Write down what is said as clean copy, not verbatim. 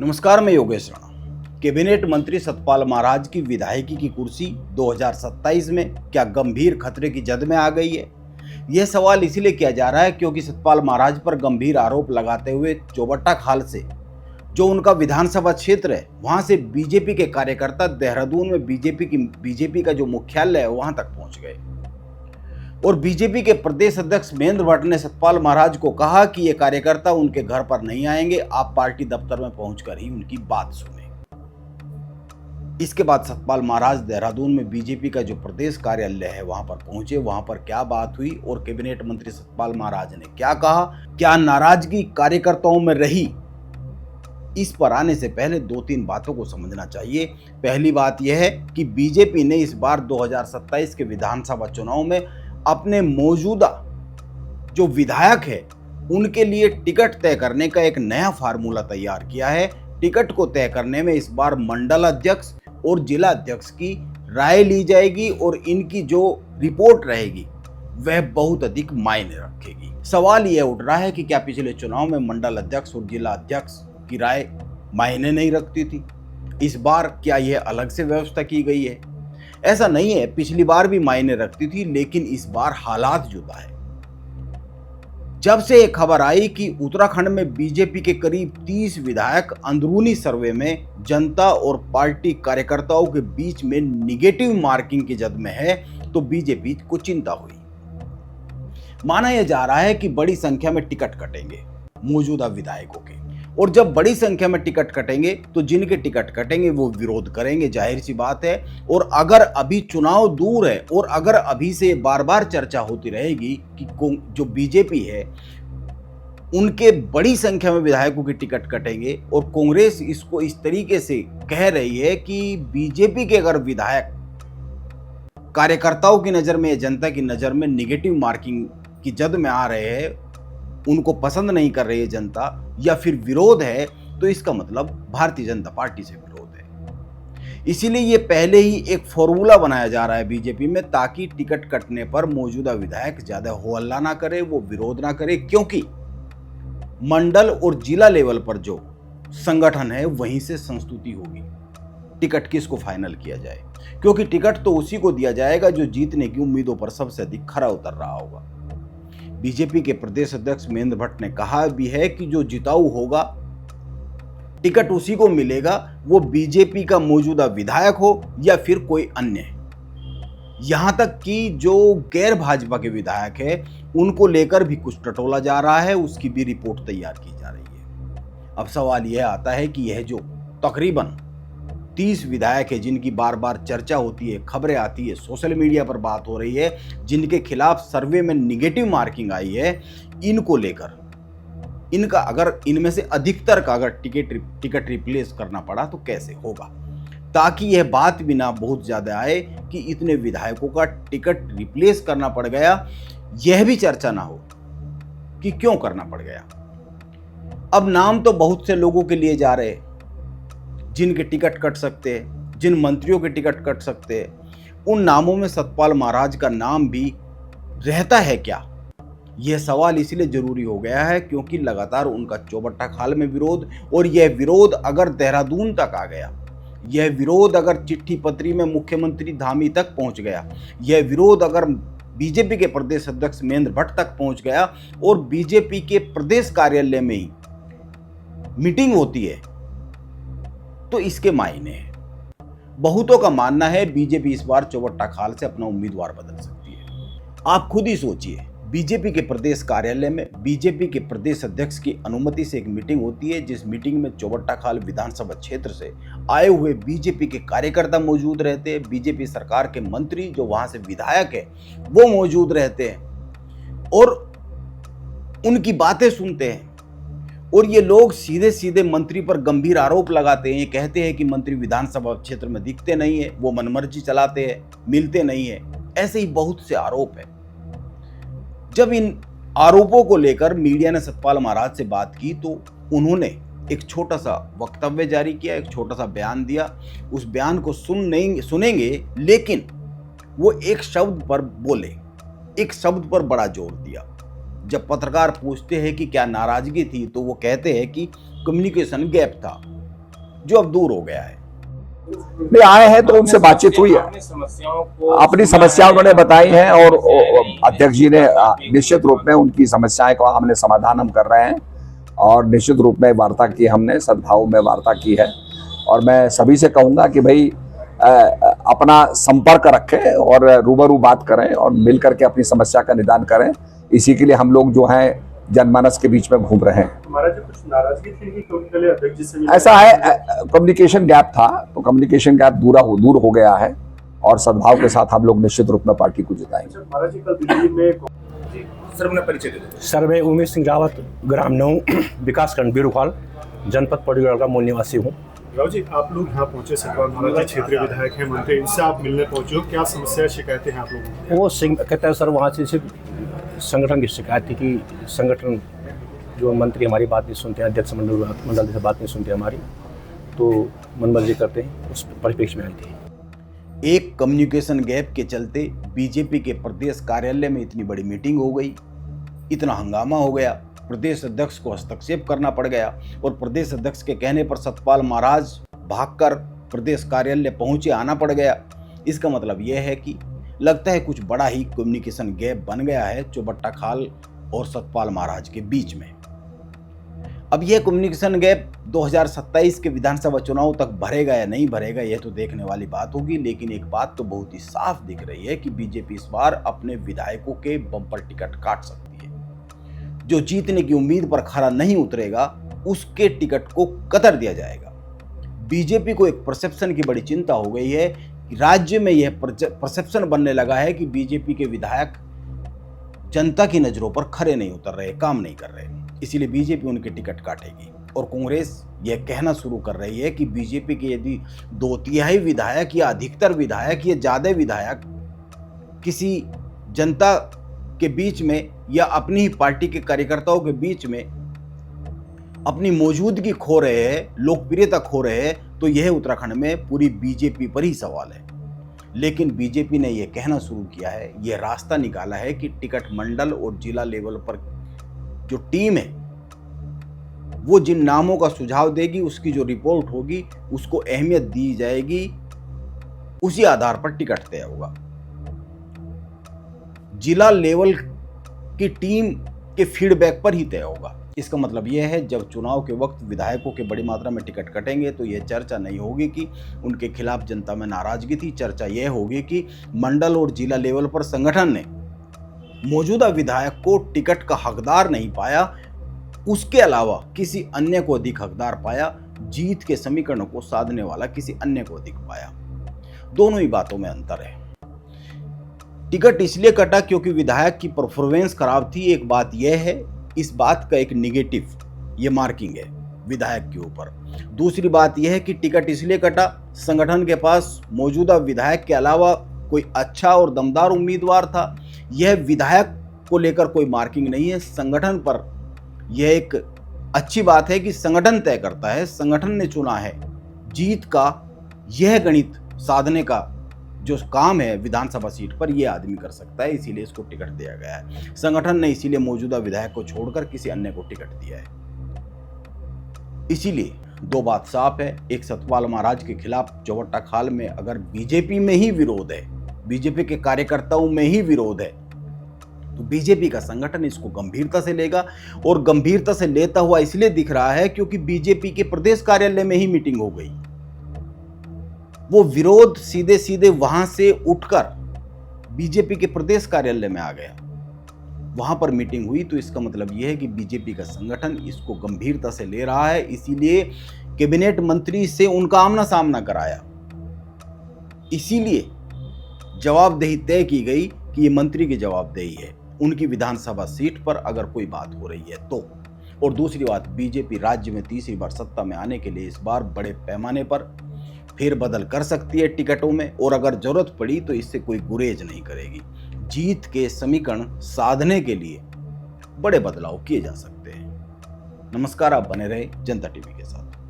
नमस्कार, मैं योगेश राणा। कैबिनेट मंत्री सतपाल महाराज की विधायकी की कुर्सी 2027 में क्या गंभीर खतरे की जद में आ गई है? यह सवाल इसलिए किया जा रहा है क्योंकि सतपाल महाराज पर गंभीर आरोप लगाते हुए चौबट्टा खाल से जो उनका विधानसभा क्षेत्र है, वहां से बीजेपी के कार्यकर्ता देहरादून में बीजेपी का जो मुख्यालय है वहां तक पहुंच गए और बीजेपी के प्रदेश अध्यक्ष महेंद्र भट्ट ने सतपाल महाराज को कहा कि ये कार्यकर्ता उनके घर पर नहीं आएंगे, आप पार्टी दफ्तर में पहुंचकर ही उनकी बात सुने। इसके बाद सतपाल महाराज देहरादून में बीजेपी का जो प्रदेश कार्यालय है वहां पर पहुंचे। वहां पर क्या बात हुई और कैबिनेट मंत्री सतपाल महाराज ने क्या कहा, क्या नाराजगी कार्यकर्ताओं में रही, इस पर आने से पहले दो तीन बातों को समझना चाहिए। पहली बात यह है कि बीजेपी ने इस बार 2027 के विधानसभा चुनाव में अपने मौजूदा जो विधायक है उनके लिए टिकट तय करने का एक नया फार्मूला तैयार किया है। टिकट को तय करने में इस बार मंडल अध्यक्ष और जिला अध्यक्ष की राय ली जाएगी और इनकी जो रिपोर्ट रहेगी वह बहुत अधिक मायने रखेगी। सवाल यह उठ रहा है कि क्या पिछले चुनाव में मंडल अध्यक्ष और जिला अध्यक्ष की राय मायने नहीं रखती थी? इस बार क्या यह अलग से व्यवस्था की गई है? ऐसा नहीं है, पिछली बार भी मायने रखती थी, लेकिन इस बार हालात जुदा है। जब से एक खबर आई कि उत्तराखंड में बीजेपी के करीब 30 विधायक अंदरूनी सर्वे में जनता और पार्टी कार्यकर्ताओं के बीच में निगेटिव मार्किंग की जद में है, तो बीजेपी को चिंता हुई। माना यह जा रहा है कि बड़ी संख्या में टिकट कटेंगे मौजूदा विधायकों के, और जब बड़ी संख्या में टिकट कटेंगे तो जिनके टिकट कटेंगे वो विरोध करेंगे, जाहिर सी बात है। और अगर अभी चुनाव दूर है और अगर अभी से बार बार चर्चा होती रहेगी कि जो बीजेपी है उनके बड़ी संख्या में विधायकों के टिकट कटेंगे और कांग्रेस इसको इस तरीके से कह रही है कि बीजेपी के अगर विधायक कार्यकर्ताओं की नजर में या जनता की नजर में निगेटिव मार्किंग की जद में आ रहे हैं, उनको पसंद नहीं कर रही है जनता या फिर विरोध है, तो इसका मतलब भारतीय जनता पार्टी से विरोध है। इसीलिए ये पहले ही एक फॉर्मूला बनाया जा रहा है बीजेपी में, ताकि टिकट कटने पर मौजूदा विधायक ज्यादा हो हल्ला ना करे, वो विरोध ना करे, क्योंकि मंडल और जिला लेवल पर जो संगठन है वहीं से संस्तुति होगी टिकट किसको फाइनल किया जाए, क्योंकि टिकट तो उसी को दिया जाएगा जो जीतने की उम्मीदों पर सबसे अधिक खरा उतर रहा होगा। बीजेपी के प्रदेश अध्यक्ष महेंद्र भट्ट ने कहा भी है कि जो जिताऊ होगा टिकट उसी को मिलेगा, वो बीजेपी का मौजूदा विधायक हो या फिर कोई अन्य। यहां तक कि जो गैर भाजपा के विधायक है उनको लेकर भी कुछ टटोला जा रहा है, उसकी भी रिपोर्ट तैयार की जा रही है। अब सवाल यह आता है कि यह जो तकरीबन 30 विधायक है जिनकी बार बार चर्चा होती है, खबरें आती है, सोशल मीडिया पर बात हो रही है, जिनके खिलाफ सर्वे में निगेटिव मार्किंग आई है, इनको लेकर इनका अगर इनमें से अधिकतर का अगर टिकट रिप्लेस करना पड़ा तो कैसे होगा, ताकि यह बात भी ना बहुत ज्यादा आए कि इतने विधायकों का टिकट रिप्लेस करना पड़ गया, यह भी चर्चा ना हो कि क्यों करना पड़ गया। अब नाम तो बहुत से लोगों के लिए जा रहे हैं जिनके टिकट कट सकते हैं, जिन मंत्रियों के टिकट कट सकते हैं, उन नामों में सतपाल महाराज का नाम भी रहता है क्या? यह सवाल इसलिए जरूरी हो गया है क्योंकि लगातार उनका चौबट्टा खाल में विरोध, और यह विरोध अगर देहरादून तक आ गया, यह विरोध अगर चिट्ठी पत्री में मुख्यमंत्री धामी तक पहुंच गया, यह विरोध अगर बीजेपी के प्रदेश अध्यक्ष महेंद्र भट्ट तक पहुंच गया और बीजेपी के प्रदेश कार्यालय में ही मीटिंग होती है, तो इसके मायने हैं। बहुतों का मानना है बीजेपी इस बार चौबट्टा खाल से अपना उम्मीदवार बदल सकती है। आप खुद ही सोचिए, बीजेपी के प्रदेश कार्यालय में बीजेपी के प्रदेश अध्यक्ष की अनुमति से एक मीटिंग होती है, जिस मीटिंग में चौबट्टा खाल विधानसभा क्षेत्र से आए हुए बीजेपी के कार्यकर्ता मौजूद रहते हैं, बीजेपी सरकार के मंत्री जो वहां से विधायक है वो मौजूद रहते हैं और उनकी बातें सुनते हैं। और ये लोग सीधे सीधे मंत्री पर गंभीर आरोप लगाते हैं, ये कहते हैं कि मंत्री विधानसभा क्षेत्र में दिखते नहीं है, वो मनमर्जी चलाते हैं, मिलते नहीं है। ऐसे ही बहुत से आरोप हैं। जब इन आरोपों को लेकर मीडिया ने सतपाल महाराज से बात की तो उन्होंने एक छोटा सा वक्तव्य जारी किया, एक छोटा सा बयान दिया। उस बयान को सुनेंगे, लेकिन वो एक शब्द पर बोले, एक शब्द पर बड़ा जोर दिया। जब पत्रकार पूछते हैं कि क्या नाराजगी थी, तो वो कहते हैं कि कम्युनिकेशन गैप था। जो अब दूर हो गया है। नहीं, आए हैं तो उनसे बातचीत हुई है, अपनी समस्या उन्होंने बताई है और अध्यक्ष जी ने निश्चित रूप में उनकी समस्याएं का हमने समाधान हम कर रहे हैं और निश्चित रूप में वार्ता की, हमने सद्भाव में वार्ता की है। और मैं सभी से कहूंगा कि भाई अपना संपर्क रखें और रूबरू बात करें और मिल करके अपनी समस्या का निदान करें। इसी के लिए हम लोग जो हैं जनमानस के बीच में घूम रहे हैं। हमारा जो कुछ नाराजगी थी कि क्यों निकले अध्यक्ष जी से ऐसा है, कम्युनिकेशन गैप था, तो कम्युनिकेशन गैप दूर हो गया है और सद्भाव के साथ हम लोग निश्चित रूप में पार्टी को जिताएंगे। महाराज जी कल दिल्ली में सर अपना परिचय दे दो। सर मैं उमेश सिंह रावत, ग्राम 9 विकासखंड बीरूखाल, जनपद पौड़ीगढ़ का मूल निवासी हूँ। राव जी, आप लोग यहाँ पहुँचे, सतपाल महाराज जी क्षेत्रीय विधायक हैं, मंत्री, इनसे आप मिलने पहुँचे हो, क्या समस्या शिकायतें हैं आप लोगों की? वो सिंह कहते हैं सर वहाँ से सिर्फ संगठन की शिकायत थी कि संगठन जो मंत्री हमारी बात नहीं सुनते, अध्यक्ष मंडल से बात नहीं सुनते हमारी, तो मनमर्जी करते हैं, उस परिप्रेक्ष्य में आई थी। एक कम्युनिकेशन गैप के चलते बीजेपी के प्रदेश कार्यालय में इतनी बड़ी मीटिंग हो गई, इतना हंगामा हो गया, प्रदेश अध्यक्ष को हस्तक्षेप करना पड़ गया और प्रदेश अध्यक्ष के कहने पर सतपाल महाराज भागकर प्रदेश कार्यालय पहुंचे, आना पड़ गया। इसका मतलब यह है कि लगता है कुछ बड़ा ही कम्युनिकेशन गैप बन गया है चौबट्टा खाल और सतपाल महाराज के बीच में। अब यह कम्युनिकेशन गैप 2027 के विधानसभा चुनाव तक भरेगा या नहीं भरेगा, यह तो देखने वाली बात होगी। लेकिन एक बात तो बहुत ही साफ दिख रही है कि बीजेपी इस बार अपने विधायकों के बम्पर टिकट काट सकती है। जो जीतने की उम्मीद पर खरा नहीं उतरेगा उसके टिकट को कतर दिया जाएगा। बीजेपी को एक परसेप्शन की बड़ी चिंता हो गई है कि राज्य में यह परसेप्शन बनने लगा है कि बीजेपी के विधायक जनता की नजरों पर खरे नहीं उतर रहे, काम नहीं कर रहे, इसीलिए बीजेपी उनके टिकट काटेगी। और कांग्रेस यह कहना शुरू कर रही है कि बीजेपी के यदि 2/3 विधायक या अधिकतर विधायक या ज्यादा विधायक किसी जनता के बीच में या अपनी ही पार्टी के कार्यकर्ताओं के बीच में अपनी मौजूदगी खो रहे हैं, लोकप्रियता खो रहे हैं, तो यह उत्तराखंड में पूरी बीजेपी पर ही सवाल है। लेकिन बीजेपी ने यह कहना शुरू किया है, यह रास्ता निकाला है कि टिकट मंडल और जिला लेवल पर जो टीम है वो जिन नामों का सुझाव देगी, उसकी जो रिपोर्ट होगी उसको अहमियत दी जाएगी, उसी आधार पर टिकट तय होगा। जिला लेवल की टीम के फीडबैक पर ही तय होगा। इसका मतलब यह है जब चुनाव के वक्त विधायकों के बड़ी मात्रा में टिकट कटेंगे तो यह चर्चा नहीं होगी कि उनके खिलाफ जनता में नाराजगी थी, चर्चा यह होगी कि मंडल और जिला लेवल पर संगठन ने मौजूदा विधायक को टिकट का हकदार नहीं पाया, उसके अलावा किसी अन्य को अधिक हकदार पाया, जीत के समीकरणों को साधने वाला किसी अन्य को अधिक पाया। दोनों ही बातों में अंतर है। टिकट इसलिए कटा क्योंकि विधायक की परफॉर्मेंस खराब थी, एक बात यह है, इस बात का एक निगेटिव ये मार्किंग है विधायक के ऊपर। दूसरी बात यह है कि टिकट इसलिए कटा, संगठन के पास मौजूदा विधायक के अलावा कोई अच्छा और दमदार उम्मीदवार था। यह विधायक को लेकर कोई मार्किंग नहीं है, संगठन पर यह एक अच्छी बात है कि संगठन तय करता है, संगठन ने चुना है। जीत का यह गणित साधने का जो काम है विधानसभा सीट पर, यह आदमी कर सकता है, इसीलिए इसको टिकट दिया गया है। संगठन ने इसीलिए मौजूदा विधायक को छोड़कर किसी अन्य को टिकट दिया है। इसीलिए दो बात साफ है, एक सतपाल महाराज के खिलाफ चौबट्टा खाल में अगर बीजेपी में ही विरोध है, बीजेपी के कार्यकर्ताओं में ही विरोध है, तो बीजेपी का संगठन इसको गंभीरता से लेगा। और गंभीरता से लेता हुआ इसलिए दिख रहा है क्योंकि बीजेपी के प्रदेश कार्यालय में ही मीटिंग हो गई। वो विरोध सीधे सीधे वहां से उठकर बीजेपी के प्रदेश कार्यालय में आ गया, वहां पर मीटिंग हुई। तो इसका मतलब यह है कि बीजेपी का संगठन इसको गंभीरता से ले रहा है, इसीलिए कैबिनेट मंत्री से उनका आमना सामना कराया। इसीलिए जवाबदेही तय की गई कि ये मंत्री की जवाबदेही है उनकी विधानसभा सीट पर अगर कोई बात हो रही है तो। और दूसरी बात, बीजेपी राज्य में तीसरी बार सत्ता में आने के लिए इस बार बड़े पैमाने पर फेरबदल कर सकती है टिकटों में, और अगर जरूरत पड़ी तो इससे कोई गुरेज नहीं करेगी। जीत के समीकरण साधने के लिए बड़े बदलाव किए जा सकते हैं। नमस्कार, आप बने रहे जनता टीवी के साथ।